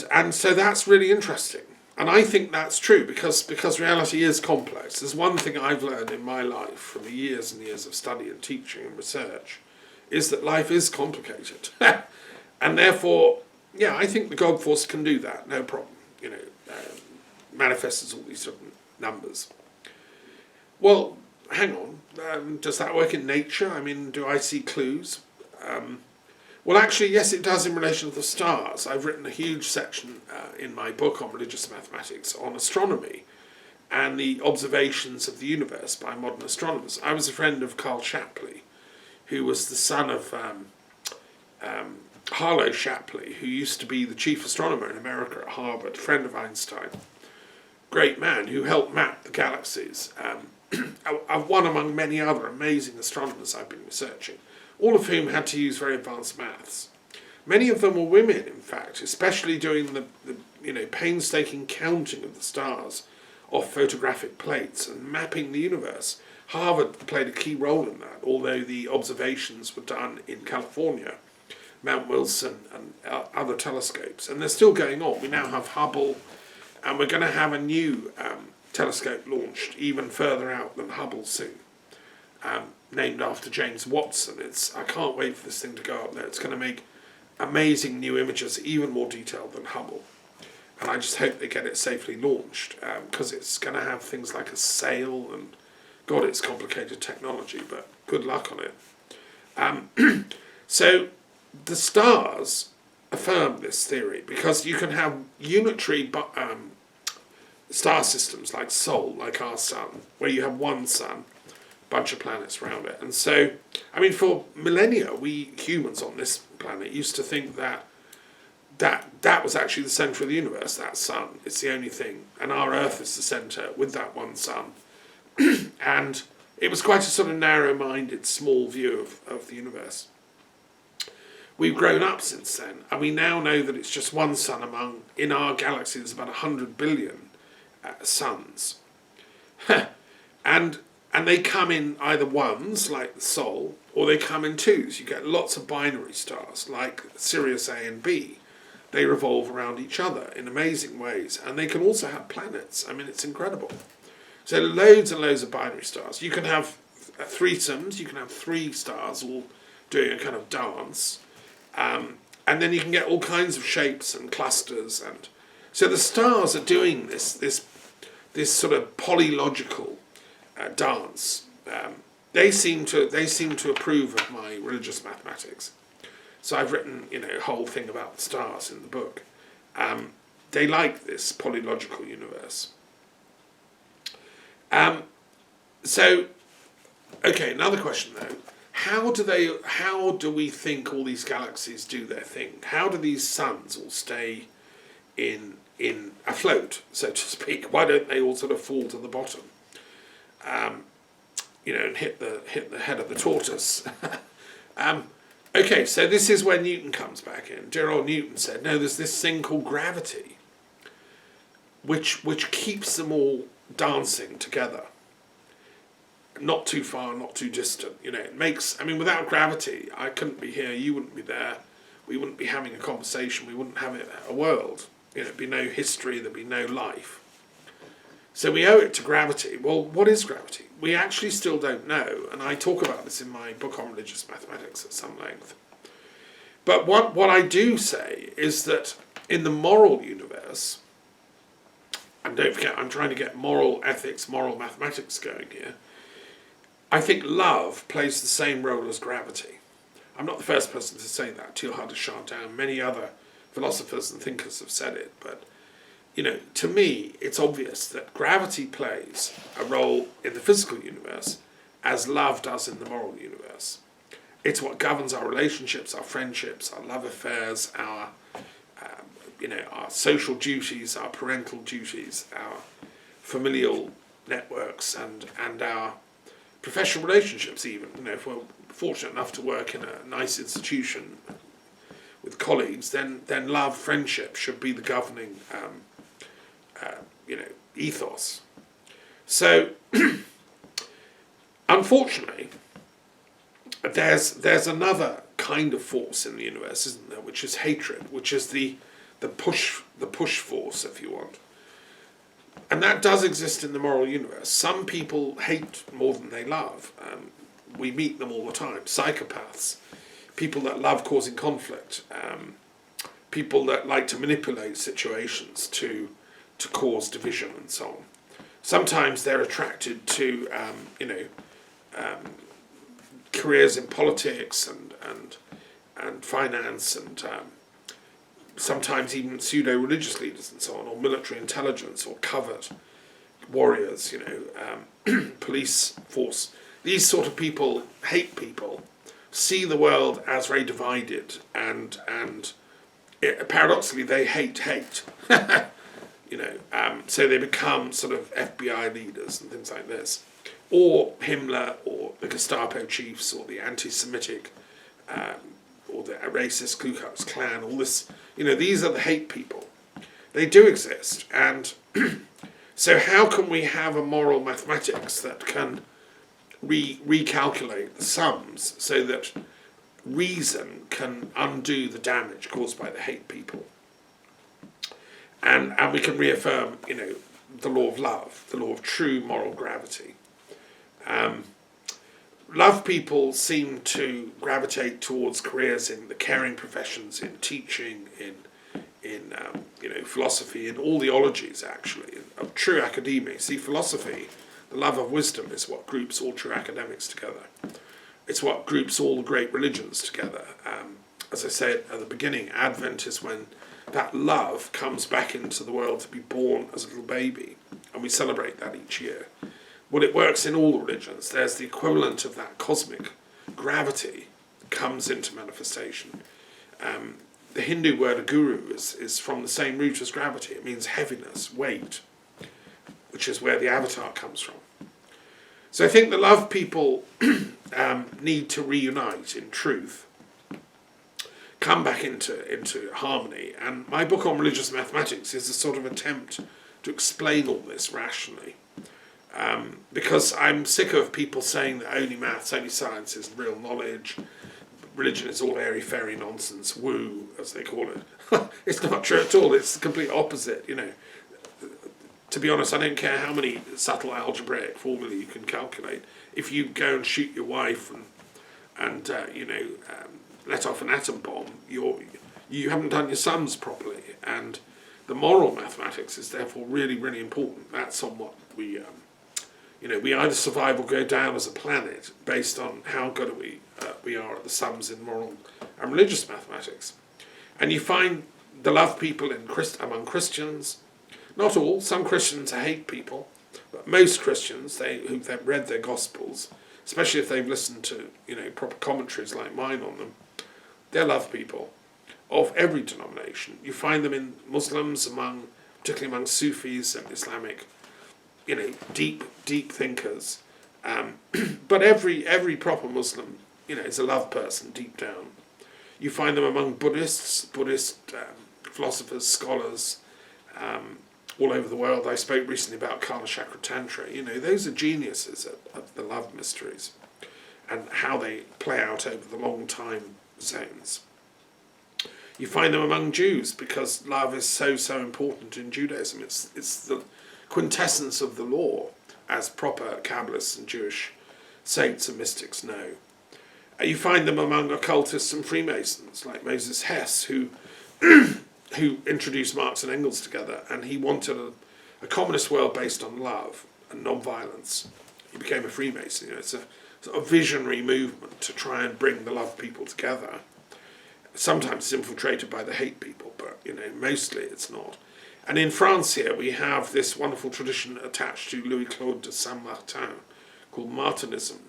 And so that's really interesting. And I think that's true because reality is complex. There's one thing I've learned in my life from the years and years of study and teaching and research, is that life is complicated. And therefore, yeah, I think the God force can do that, no problem. Manifests as all these different numbers. Well, hang on. Does that work in nature? I mean, do I see clues? Well, actually, yes, it does in relation to the stars. I've written a huge section in my book on religious mathematics on astronomy and the observations of the universe by modern astronomers. I was a friend of Carl Shapley, who was the son of Harlow Shapley, who used to be the chief astronomer in America at Harvard, friend of Einstein. Great man who helped map the galaxies. One among many other amazing astronomers I've been researching, all of whom had to use very advanced maths. Many of them were women, in fact, especially doing the painstaking counting of the stars off photographic plates and mapping the universe. Harvard played a key role in that, although the observations were done in California, Mount Wilson and other telescopes, and they're still going on. We now have Hubble, and we're going to have a new telescope launched even further out than Hubble soon. Named after James Watson. I can't wait for this thing to go up there. It's going to make amazing new images, even more detailed than Hubble. And I just hope they get it safely launched, because it's going to have things like a sail, and God, it's complicated technology, but good luck on it. So the stars affirm this theory, because you can have unitary star systems like Sol, like our sun, where you have one sun, bunch of planets around it. And so, I mean, for millennia, we humans on this planet used to think that was actually the centre of the universe, that sun. It's the only thing. And our Earth is the centre with that one sun. And it was quite a sort of narrow-minded, small view of the universe. We've grown up since then, and we now know that it's just one sun in our galaxy, there's about 100 billion suns. And they come in either ones, like the Sol, or they come in twos. You get lots of binary stars, like Sirius A and B. They revolve around each other in amazing ways. And they can also have planets. I mean, it's incredible. So loads and loads of binary stars. You can have threesomes. You can have 3 stars all doing a kind of dance. And then you can get all kinds of shapes and clusters. And so the stars are doing this sort of polylogical dance. They seem to approve of my religious mathematics. So I've written a whole thing about the stars in the book. They like this polylogical universe. So, okay, another question though. How do we think all these galaxies do their thing? How do these suns all stay in afloat, so to speak? Why don't they all sort of fall to the bottom? And hit the head of the tortoise. Okay, so this is where Newton comes back in. Dear old Newton said, no, there's this thing called gravity, which keeps them all dancing together. Not too far, not too distant. It makes, without gravity, I couldn't be here, you wouldn't be there, we wouldn't be having a conversation, we wouldn't have a world. There'd be no history, there'd be no life. So we owe it to gravity. Well, what is gravity? We actually still don't know, and I talk about this in my book on religious mathematics at some length. But what I do say is that in the moral universe, and don't forget, I'm trying to get moral ethics, moral mathematics going here, I think love plays the same role as gravity. I'm not the first person to say that. Teilhard de Chardin, many other philosophers and thinkers have said it, but to me, it's obvious that gravity plays a role in the physical universe as love does in the moral universe. It's what governs our relationships, our friendships, our love affairs, our social duties, our parental duties, our familial networks, and our professional relationships even. If we're fortunate enough to work in a nice institution with colleagues, then love, friendship should be the governing ethos. So, unfortunately, there's another kind of force in the universe, isn't there, which is hatred, which is the the push force, if you want. And that does exist in the moral universe. Some people hate more than they love. We meet them all the time. Psychopaths, people that love causing conflict, people that like to manipulate situations to cause division and so on. Sometimes they're attracted to careers in politics and finance and sometimes even pseudo-religious leaders and so on, or military intelligence, or covert warriors, police force. These sort of people hate people, see the world as very divided, and paradoxically they hate. So they become sort of FBI leaders and things like this, or Himmler, or the Gestapo chiefs, or the anti-Semitic, or the racist Ku Klux Klan. All this, these are the hate people. They do exist, and so how can we have a moral mathematics that can recalculate the sums so that reason can undo the damage caused by the hate people? And we can reaffirm, the law of love, the law of true moral gravity. Love people seem to gravitate towards careers in the caring professions, in teaching, in philosophy, in all the ologies, actually, of true academia. See, philosophy, the love of wisdom, is what groups all true academics together. It's what groups all the great religions together. As I said at the beginning, Advent is when that love comes back into the world to be born as a little baby, and we celebrate that each year. Well, it works in all the religions. There's the equivalent of that cosmic gravity that comes into manifestation. The Hindu word guru is from the same root as gravity. It means heaviness, weight, which is where the avatar comes from. So I think the love people need to reunite in truth, come back into harmony. And my book on religious mathematics is a sort of attempt to explain all this rationally. Because I'm sick of people saying that only maths, only science is real knowledge, religion is all airy-fairy nonsense, woo, as they call it. It's not true at all. It's the complete opposite, To be honest, I don't care how many subtle algebraic formulae you can calculate. If you go and shoot your wife and let off an atom bomb, you haven't done your sums properly. And the moral mathematics is therefore really, really important. That's on what we either survive or go down as a planet based on how good we are at the sums in moral and religious mathematics. And you find the love people among Christians. Not all. Some Christians hate people, but most Christians, who've read their Gospels, especially if they've listened to proper commentaries like mine on them, they're love people of every denomination. You find them in Muslims, particularly among Sufis and Islamic, deep thinkers. But every proper Muslim, is a love person deep down. You find them among Buddhist philosophers, scholars, all over the world. I spoke recently about Kala Chakra Tantra. Those are geniuses of the love mysteries and how they play out over the long time zones. You find them among Jews because love is so important in Judaism. It's the quintessence of the law, as proper Kabbalists and Jewish saints and mystics know. You find them among occultists and Freemasons, like Moses Hess, who introduced Marx and Engels together, and he wanted a communist world based on love and non-violence. He became a Freemason. It's a sort of visionary movement to try and bring the love people together. Sometimes it's infiltrated by the hate people, but mostly it's not. And in France here we have this wonderful tradition attached to Louis-Claude de Saint-Martin called Martinism,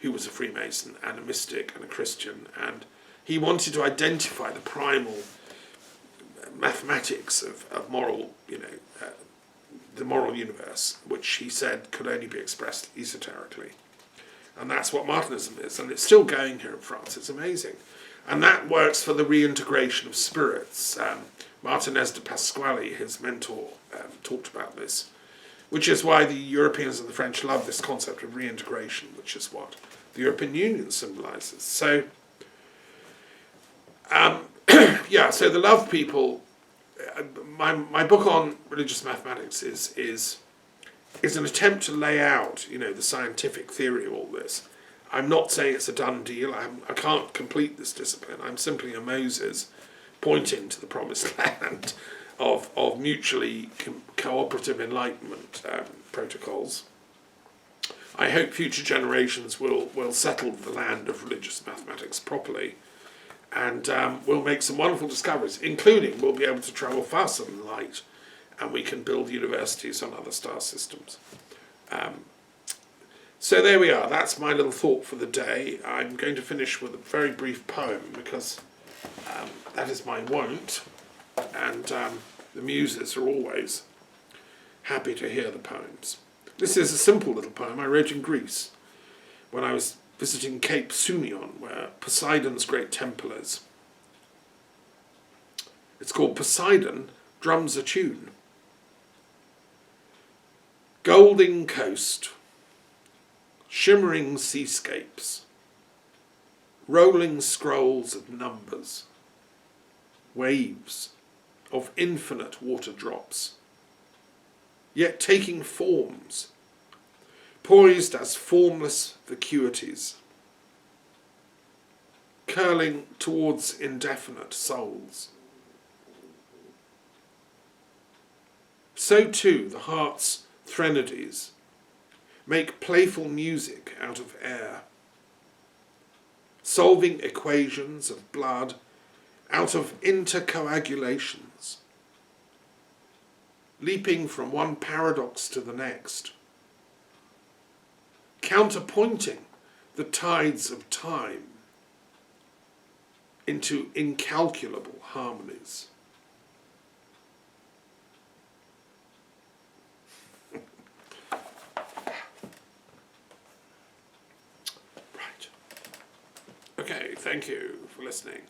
who was a Freemason and a mystic and a Christian, and he wanted to identify the primal mathematics of moral, the moral universe, which he said could only be expressed esoterically. And that's what Martinism is, and it's still going here in France. It's amazing. And that works for the reintegration of spirits. Martinez de Pasquale, his mentor, talked about this, which is why the Europeans and the French love this concept of reintegration, which is what the European Union symbolises. So, so the love people my book on religious mathematics is an attempt to lay out, the scientific theory of all this. I'm not saying it's a done deal. I can't complete this discipline. I'm simply a Moses pointing to the promised land of mutually cooperative enlightenment protocols. I hope future generations will settle the land of religious mathematics properly, and we'll make some wonderful discoveries, including we'll be able to travel faster than light, and we can build universities on other star systems. So there we are. That's my little thought for the day. I'm going to finish with a very brief poem, because that is my wont, and the muses are always happy to hear the poems. This is a simple little poem I wrote in Greece when I was visiting Cape Sunion, where Poseidon's great temple is. It's called Poseidon Drums a Tune. Golden coast, shimmering seascapes, rolling scrolls of numbers, waves of infinite water drops, yet taking forms, poised as formless vacuities, curling towards indefinite souls. So too the heart's threnodies make playful music out of air, solving equations of blood out of intercoagulations, leaping from one paradox to the next, counterpointing the tides of time into incalculable harmonies. Right. Okay, thank you for listening.